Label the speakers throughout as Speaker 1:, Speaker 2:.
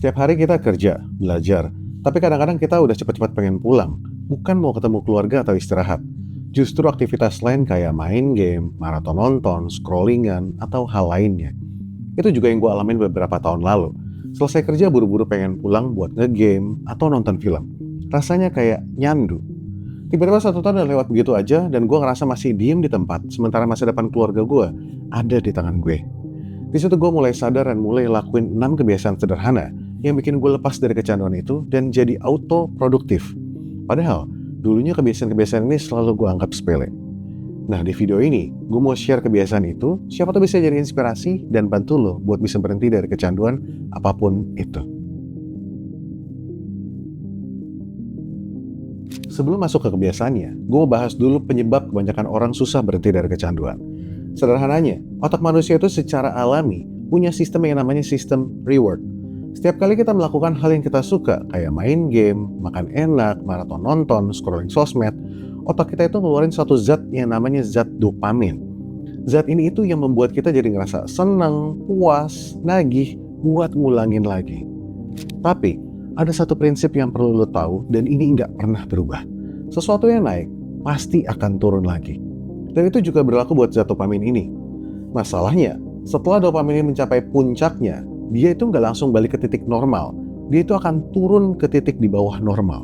Speaker 1: Setiap hari kita kerja, belajar, tapi kadang-kadang kita udah cepet-cepet pengen pulang. Bukan mau ketemu keluarga atau istirahat. Justru aktivitas lain kayak main game, maraton nonton, scrollingan, atau hal lainnya. Itu juga yang gue alamin beberapa tahun lalu. Selesai kerja buru-buru pengen pulang buat ngegame atau nonton film. Rasanya kayak nyandu. Tiba-tiba 1 tahun udah lewat begitu aja dan gue ngerasa masih diem di tempat, sementara masa depan keluarga gue ada di tangan gue. Di situ gue mulai sadar dan mulai lakuin 6 kebiasaan sederhana yang bikin gue lepas dari kecanduan itu dan jadi auto produktif. Padahal dulunya kebiasaan-kebiasaan ini selalu gue anggap sepele. Nah, di video ini gue mau share kebiasaan itu, siapa tahu bisa jadi inspirasi dan bantu lo buat bisa berhenti dari kecanduan apapun itu. Sebelum masuk ke kebiasaannya, gue mau bahas dulu penyebab kebanyakan orang susah berhenti dari kecanduan. Sederhananya, otak manusia itu secara alami punya sistem yang namanya sistem reward. Setiap kali kita melakukan hal yang kita suka, kayak main game, makan enak, maraton nonton, scrolling sosmed, otak kita itu ngeluarin suatu zat yang namanya zat dopamin. Zat ini itu yang membuat kita jadi ngerasa seneng, puas, nagih, buat ngulangin lagi. Tapi, ada satu prinsip yang perlu lo tahu dan ini nggak pernah berubah. Sesuatu yang naik, pasti akan turun lagi. Dan itu juga berlaku buat zat dopamin ini. Masalahnya, setelah dopamin ini mencapai puncaknya, dia itu nggak langsung balik ke titik normal. Dia itu akan turun ke titik di bawah normal.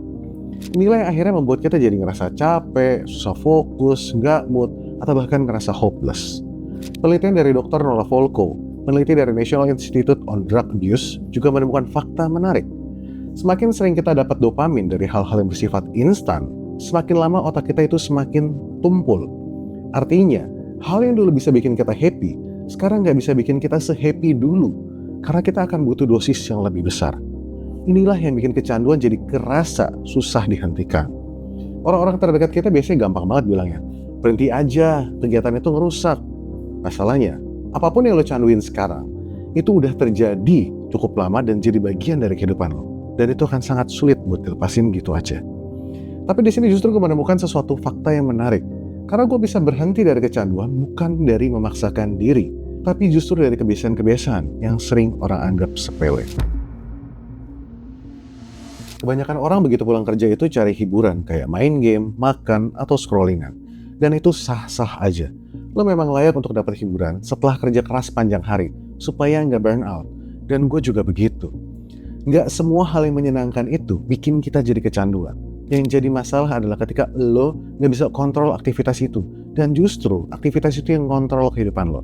Speaker 1: Inilah yang akhirnya membuat kita jadi ngerasa capek, susah fokus, nggak mood, atau bahkan ngerasa hopeless. Penelitian dari Dr. Nola Volkow, peneliti dari National Institute on Drug Abuse, juga menemukan fakta menarik. Semakin sering kita dapat dopamin dari hal-hal yang bersifat instan, semakin lama otak kita itu semakin tumpul. Artinya, hal yang dulu bisa bikin kita happy, sekarang nggak bisa bikin kita se-happy dulu, karena kita akan butuh dosis yang lebih besar. Inilah yang bikin kecanduan jadi kerasa susah dihentikan. Orang-orang terdekat kita biasanya gampang banget bilangnya, berhenti aja, kegiatan itu ngerusak. Masalahnya, apapun yang lo canduin sekarang, itu udah terjadi cukup lama dan jadi bagian dari kehidupan lo. Dan itu akan sangat sulit buat dilepasin gitu aja. Tapi di sini justru gue menemukan sesuatu fakta yang menarik. Karena gue bisa berhenti dari kecanduan bukan dari memaksakan diri, tapi justru dari kebiasaan-kebiasaan yang sering orang anggap sepele. Kebanyakan orang begitu pulang kerja itu cari hiburan kayak main game, makan, atau scrollingan. Dan itu sah-sah aja. Lo memang layak untuk dapat hiburan setelah kerja keras panjang hari, supaya nggak burn out. Dan gue juga begitu. Nggak semua hal yang menyenangkan itu bikin kita jadi kecanduan. Yang jadi masalah adalah ketika lo nggak bisa kontrol aktivitas itu. Dan justru aktivitas itu yang kontrol kehidupan lo.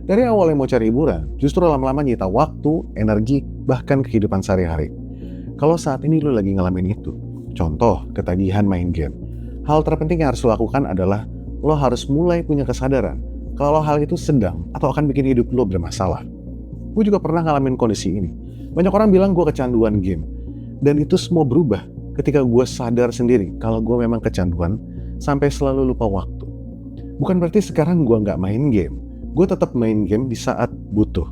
Speaker 1: Dari awal yang mau cari hiburan, justru lama-lama nyita waktu, energi, bahkan kehidupan sehari-hari. Kalau saat ini lo lagi ngalamin itu, contoh ketagihan main game, hal terpenting yang harus lo lakukan adalah lo harus mulai punya kesadaran kalau hal itu sedang atau akan bikin hidup lo bermasalah. Gue juga pernah ngalamin kondisi ini. Banyak orang bilang gue kecanduan game. Dan itu semua berubah ketika gue sadar sendiri kalau gue memang kecanduan sampai selalu lupa waktu. Bukan berarti sekarang gue nggak main game. Gue tetap main game di saat butuh.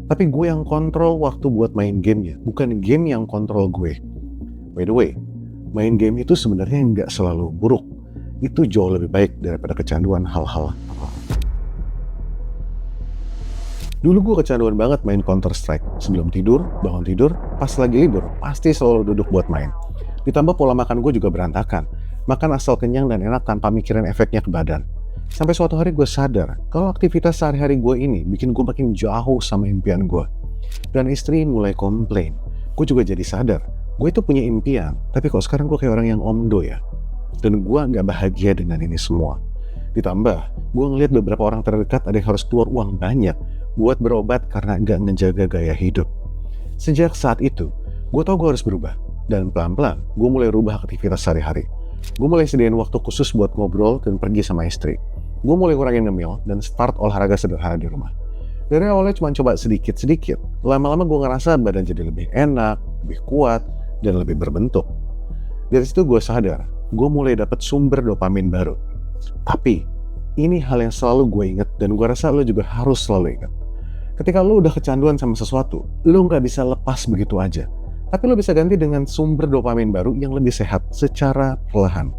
Speaker 1: Tapi gue yang kontrol waktu buat main gamenya, bukan game yang kontrol gue. By the way, main game itu sebenarnya nggak selalu buruk. Itu jauh lebih baik daripada kecanduan hal-hal. Dulu gue kecanduan banget main Counter Strike. Sebelum tidur, bangun tidur, pas lagi libur, pasti selalu duduk buat main. Ditambah pola makan gue juga berantakan. Makan asal kenyang dan enak tanpa mikirin efeknya ke badan. Sampai suatu hari gue sadar kalau aktivitas sehari-hari gue ini bikin gue makin jauh sama impian gue. Dan istri mulai komplain. Gue juga jadi sadar, gue itu punya impian, tapi kok sekarang gue kayak orang yang omdo ya. Dan gue gak bahagia dengan ini semua. Ditambah, gue ngeliat beberapa orang terdekat ada yang harus keluar uang banyak buat berobat karena gak ngejaga gaya hidup. Sejak saat itu, gue tau gue harus berubah. Dan pelan-pelan, gue mulai rubah aktivitas sehari-hari. Gue mulai sediain waktu khusus buat ngobrol dan pergi sama istri. Gue mulai ngurangin ngemil dan start olahraga sederhana di rumah. Dari awalnya cuma coba sedikit-sedikit, lama-lama gue ngerasa badan jadi lebih enak, lebih kuat, dan lebih berbentuk. Dari situ gue sadar, gue mulai dapat sumber dopamin baru. Tapi, ini hal yang selalu gue ingat dan gue rasa lo juga harus selalu ingat. Ketika lo udah kecanduan sama sesuatu, lo nggak bisa lepas begitu aja. Tapi lo bisa ganti dengan sumber dopamin baru yang lebih sehat secara perlahan.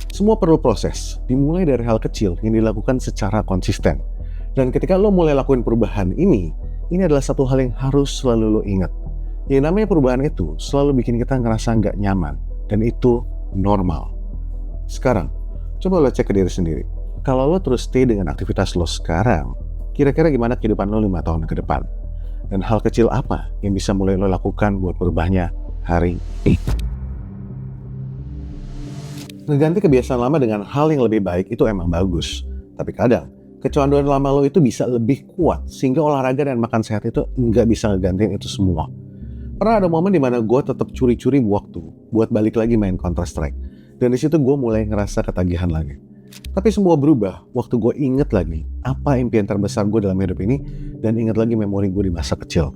Speaker 1: Semua perlu proses, dimulai dari hal kecil yang dilakukan secara konsisten. Dan ketika lo mulai lakuin perubahan ini adalah satu hal yang harus selalu lo ingat. Yang namanya perubahan itu selalu bikin kita ngerasa nggak nyaman, dan itu normal. Sekarang, coba lo cek ke diri sendiri. Kalau lo terus stay dengan aktivitas lo sekarang, kira-kira gimana kehidupan lo 5 tahun ke depan? Dan hal kecil apa yang bisa mulai lo lakukan buat berubahnya hari ini? Ngeganti kebiasaan lama dengan hal yang lebih baik itu emang bagus. Tapi kadang, kecanduan lama lo itu bisa lebih kuat, sehingga olahraga dan makan sehat itu nggak bisa ngegantiin itu semua. Pernah ada momen dimana gue tetap curi-curi waktu buat balik lagi main Counter Strike. Dan disitu gue mulai ngerasa ketagihan lagi. Tapi semua berubah waktu gue inget lagi apa impian terbesar gue dalam hidup ini, dan inget lagi memori gue di masa kecil.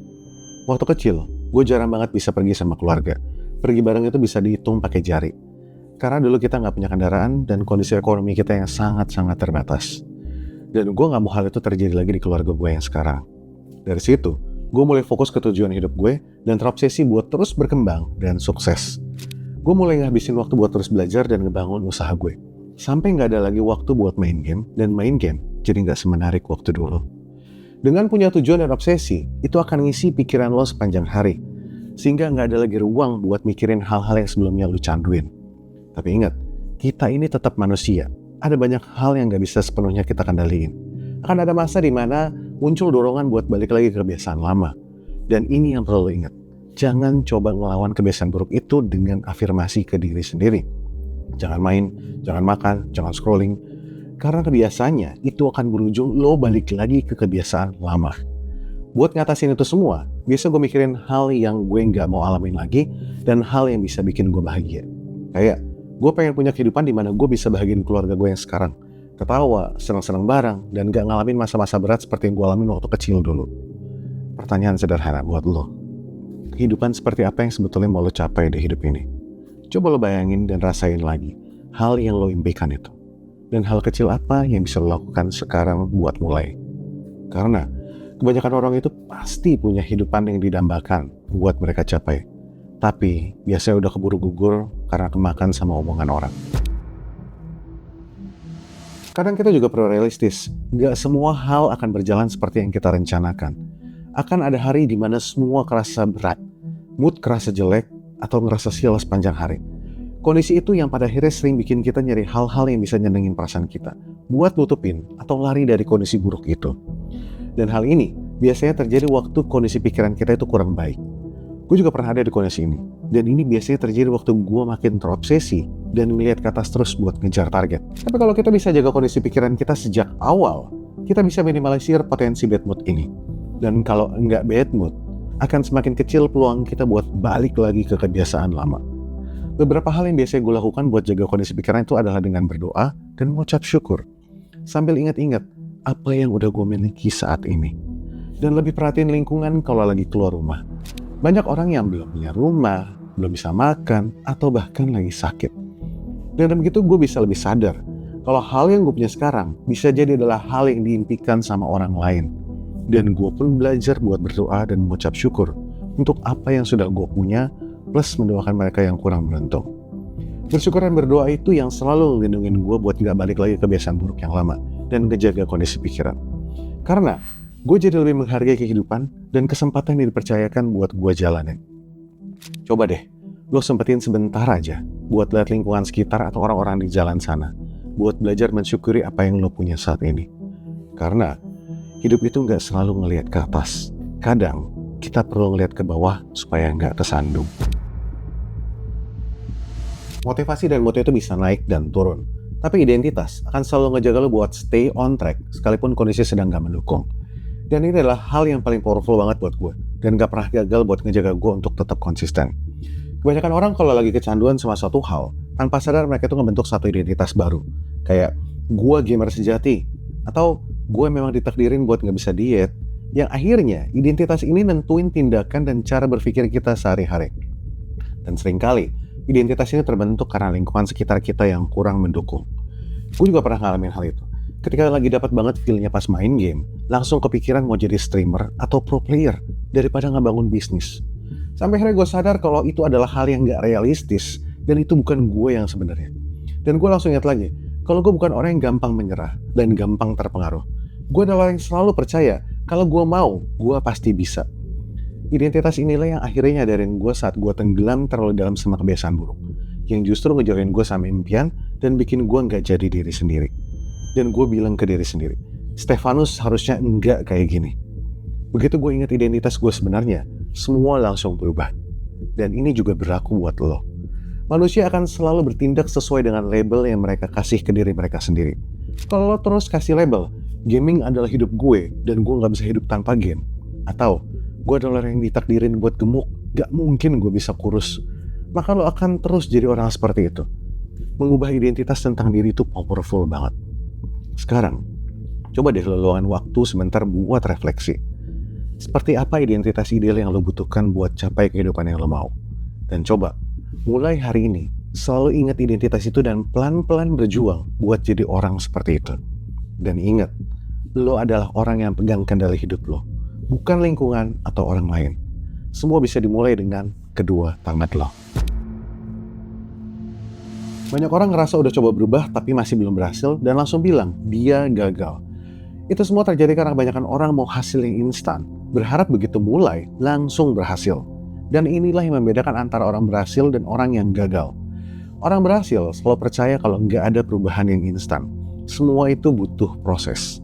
Speaker 1: Waktu kecil, gue jarang banget bisa pergi sama keluarga. Pergi bareng itu bisa dihitung pakai jari. Karena dulu kita nggak punya kendaraan dan kondisi ekonomi kita yang sangat-sangat terbatas. Dan gue nggak mau hal itu terjadi lagi di keluarga gue yang sekarang. Dari situ, gue mulai fokus ke tujuan hidup gue dan terobsesi buat terus berkembang dan sukses. Gue mulai ngabisin waktu buat terus belajar dan ngebangun usaha gue. Sampai nggak ada lagi waktu buat main game, dan main game jadi nggak semenarik waktu dulu. Dengan punya tujuan dan obsesi, itu akan ngisi pikiran lo sepanjang hari. Sehingga nggak ada lagi ruang buat mikirin hal-hal yang sebelumnya lo canduin. Tapi ingat, kita ini tetap manusia. Ada banyak hal yang nggak bisa sepenuhnya kita kendaliin. Akan ada masa di mana muncul dorongan buat balik lagi ke kebiasaan lama. Dan ini yang perlu lo ingat. Jangan coba ngelawan kebiasaan buruk itu dengan afirmasi ke diri sendiri. Jangan main, jangan makan, jangan scrolling. Karena kebiasaannya itu akan berujung lo balik lagi ke kebiasaan lama. Buat ngatasin itu semua, biasa gue mikirin hal yang gue nggak mau alamin lagi dan hal yang bisa bikin gue bahagia. Kayak, gue pengen punya kehidupan di mana gue bisa bahagiain keluarga gue yang sekarang. Ketawa, senang-senang bareng, dan gak ngalamin masa-masa berat seperti yang gue alamin waktu kecil dulu. Pertanyaan sederhana buat lo. Kehidupan seperti apa yang sebetulnya mau lo capai di hidup ini? Coba lo bayangin dan rasain lagi hal yang lo impikan itu. Dan hal kecil apa yang bisa lo lakukan sekarang buat mulai? Karena kebanyakan orang itu pasti punya kehidupan yang didambakan buat mereka capai. Tapi biasanya udah keburu gugur karena kemakan sama omongan orang. Kadang kita juga perlu realistis. Gak semua hal akan berjalan seperti yang kita rencanakan. Akan ada hari di mana semua kerasa berat, mood kerasa jelek, atau ngerasa sial sepanjang hari. Kondisi itu yang pada akhirnya sering bikin kita nyari hal-hal yang bisa nyenengin perasaan kita, buat nutupin atau lari dari kondisi buruk itu. Dan hal ini biasanya terjadi waktu kondisi pikiran kita itu kurang baik. Gue juga pernah ada di kondisi ini, dan ini biasanya terjadi waktu gue makin terobsesi dan ngeliat ke atas terus buat ngejar target. Tapi kalau kita bisa jaga kondisi pikiran kita sejak awal, kita bisa minimalisir potensi bad mood ini. Dan kalau nggak bad mood, akan semakin kecil peluang kita buat balik lagi ke kebiasaan lama. Beberapa hal yang biasanya gue lakukan buat jaga kondisi pikiran itu adalah dengan berdoa dan mengucap syukur. Sambil ingat-ingat apa yang udah gue miliki saat ini. Dan lebih perhatiin lingkungan kalau lagi keluar rumah. Banyak orang yang belum punya rumah, belum bisa makan, atau bahkan lagi sakit. Dan begitu gue bisa lebih sadar kalau hal yang gue punya sekarang bisa jadi adalah hal yang diimpikan sama orang lain. Dan gue pun belajar buat berdoa dan mengucap syukur untuk apa yang sudah gue punya, plus mendoakan mereka yang kurang beruntung. Bersyukur dan berdoa itu yang selalu ngelindungin gue buat gak balik lagi kebiasaan buruk yang lama dan ngejaga kondisi pikiran. Karena gue jadi lebih menghargai kehidupan dan kesempatan yang dipercayakan buat gue jalanin. Coba deh, lo sempetin sebentar aja buat lihat lingkungan sekitar atau orang-orang di jalan sana, buat belajar mensyukuri apa yang lo punya saat ini. Karena hidup itu nggak selalu ngelihat ke atas. Kadang kita perlu ngelihat ke bawah supaya nggak tersandung. Motivasi dan mood itu bisa naik dan turun. Tapi identitas akan selalu ngejaga lo buat stay on track sekalipun kondisi sedang nggak mendukung. Dan ini adalah hal yang paling powerful banget buat gue. Dan gak pernah gagal buat ngejaga gue untuk tetap konsisten. Kebanyakan orang kalau lagi kecanduan sama suatu hal, tanpa sadar mereka itu ngebentuk satu identitas baru. Kayak, gue gamer sejati. Atau, gue memang ditakdirin buat gak bisa diet. Yang akhirnya, identitas ini nentuin tindakan dan cara berpikir kita sehari-hari. Dan seringkali, identitas ini terbentuk karena lingkungan sekitar kita yang kurang mendukung. Gue juga pernah ngalamin hal itu. Ketika lagi dapat banget feel-nya pas main game, langsung kepikiran mau jadi streamer atau pro player daripada ngebangun bisnis. Sampai akhirnya gue sadar kalau itu adalah hal yang gak realistis dan itu bukan gue yang sebenarnya. Dan gue langsung ingat lagi, kalau gue bukan orang yang gampang menyerah dan gampang terpengaruh. Gue adalah yang selalu percaya kalau gue mau, gue pasti bisa. Identitas inilah yang akhirnya nyadarin gue saat gue tenggelam terlalu dalam sama kebiasaan buruk, yang justru ngejauhin gue sama impian dan bikin gue nggak jadi diri sendiri. Dan gue bilang ke diri sendiri, Stefanus harusnya enggak kayak gini. Begitu gue ingat identitas gue sebenarnya, semua langsung berubah. Dan ini juga berlaku buat lo. Manusia akan selalu bertindak sesuai dengan label yang mereka kasih ke diri mereka sendiri. Kalau lo terus kasih label, gaming adalah hidup gue dan gue gak bisa hidup tanpa game. Atau, gue adalah orang yang ditakdirin buat gemuk, gak mungkin gue bisa kurus. Maka lo akan terus jadi orang seperti itu. Mengubah identitas tentang diri itu powerful banget. Sekarang, coba deh lo luangkan waktu sebentar buat refleksi. Seperti apa identitas ideal yang lo butuhkan buat capai kehidupan yang lo mau? Dan coba, mulai hari ini, selalu ingat identitas itu dan pelan-pelan berjuang buat jadi orang seperti itu. Dan ingat, lo adalah orang yang pegang kendali hidup lo, bukan lingkungan atau orang lain. Semua bisa dimulai dengan kedua tangan lo. Banyak orang ngerasa udah coba berubah tapi masih belum berhasil dan langsung bilang dia gagal. Itu semua terjadi karena kebanyakan orang mau hasil yang instan, berharap begitu mulai langsung berhasil. Dan inilah yang membedakan antara orang berhasil dan orang yang gagal. Orang berhasil selalu percaya kalau nggak ada perubahan yang instan. Semua itu butuh proses.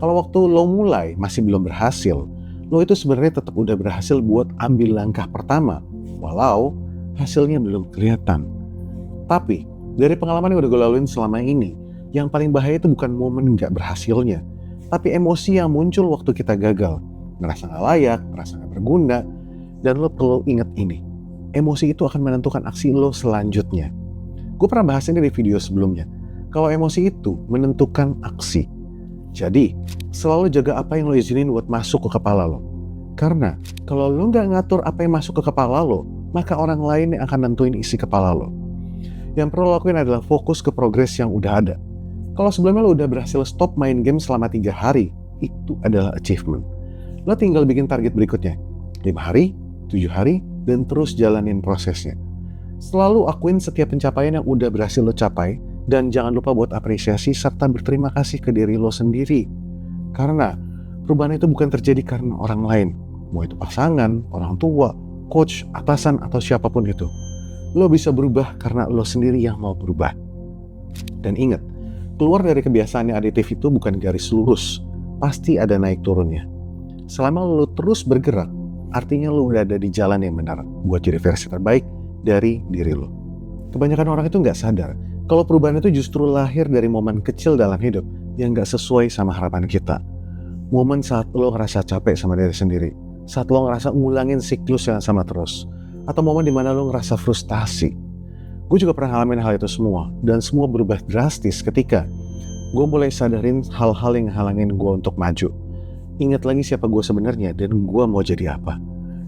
Speaker 1: Kalau waktu lo mulai masih belum berhasil, lo itu sebenarnya tetap udah berhasil buat ambil langkah pertama, walau hasilnya belum kelihatan. Tapi dari pengalaman yang udah gue laluin selama ini, yang paling bahaya itu bukan momen nggak berhasilnya, tapi emosi yang muncul waktu kita gagal. Ngerasa nggak layak, ngerasa nggak berguna, dan lo perlu ingat ini. Emosi itu akan menentukan aksi lo selanjutnya. Gue pernah bahas ini di video sebelumnya. Kalau emosi itu menentukan aksi. Jadi, selalu jaga apa yang lo izinin buat masuk ke kepala lo. Karena kalau lo nggak ngatur apa yang masuk ke kepala lo, maka orang lain yang akan nentuin isi kepala lo. Yang perlu lo lakuin adalah fokus ke progres yang udah ada. Kalau sebelumnya lo udah berhasil stop main game selama 3 hari, itu adalah achievement. Lo tinggal bikin target berikutnya, 5 hari, 7 hari, dan terus jalanin prosesnya. Selalu akuin setiap pencapaian yang udah berhasil lo capai, dan jangan lupa buat apresiasi serta berterima kasih ke diri lo sendiri. Karena perubahan itu bukan terjadi karena orang lain, mau itu pasangan, orang tua, coach, atasan, atau siapapun itu. Lo bisa berubah karena lo sendiri yang mau berubah. Dan ingat, keluar dari kebiasaan yang aditif itu bukan garis lurus, pasti ada naik turunnya. Selama lo terus bergerak, artinya lo udah ada di jalan yang benar buat jadi versi terbaik dari diri lo. Kebanyakan orang itu nggak sadar kalau perubahan itu justru lahir dari momen kecil dalam hidup yang nggak sesuai sama harapan kita. Momen saat lo ngerasa capek sama diri sendiri, saat lo ngerasa ngulangin siklus yang sama terus, atau momen dimana lo ngerasa frustasi. Gue juga pernah ngalamin hal itu semua, dan semua berubah drastis ketika gue mulai sadarin hal-hal yang halangin gue untuk maju. Ingat lagi siapa gue sebenarnya dan gue mau jadi apa.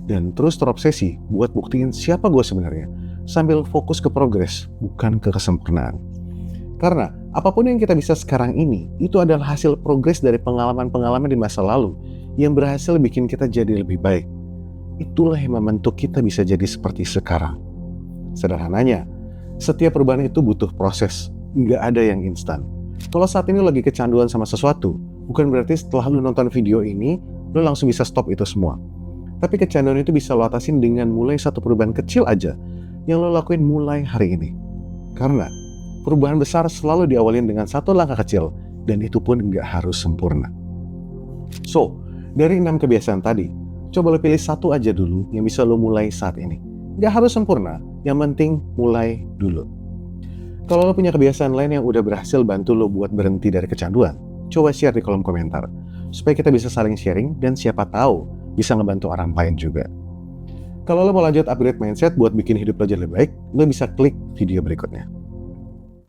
Speaker 1: Dan terus terobsesi buat buktiin siapa gue sebenarnya, sambil fokus ke progres, bukan ke kesempurnaan. Karena apapun yang kita bisa sekarang ini, itu adalah hasil progres dari pengalaman-pengalaman di masa lalu yang berhasil bikin kita jadi lebih baik. Itulah yang membentuk kita bisa jadi seperti sekarang. Sederhananya, setiap perubahan itu butuh proses, nggak ada yang instan. Kalau saat ini lagi kecanduan sama sesuatu, bukan berarti setelah lu nonton video ini, lu langsung bisa stop itu semua. Tapi kecanduan itu bisa lo atasin dengan mulai satu perubahan kecil aja, yang lo lakuin mulai hari ini. Karena perubahan besar selalu diawalin dengan satu langkah kecil, dan itu pun nggak harus sempurna. So, dari 6 kebiasaan tadi, coba lo pilih satu aja dulu yang bisa lo mulai saat ini. Gak harus sempurna, yang penting mulai dulu. Kalau lo punya kebiasaan lain yang udah berhasil bantu lo buat berhenti dari kecanduan, coba share di kolom komentar, supaya kita bisa saling sharing dan siapa tahu bisa ngebantu orang lain juga. Kalau lo mau lanjut upgrade mindset buat bikin hidup lo jadi lebih baik, lo bisa klik video berikutnya.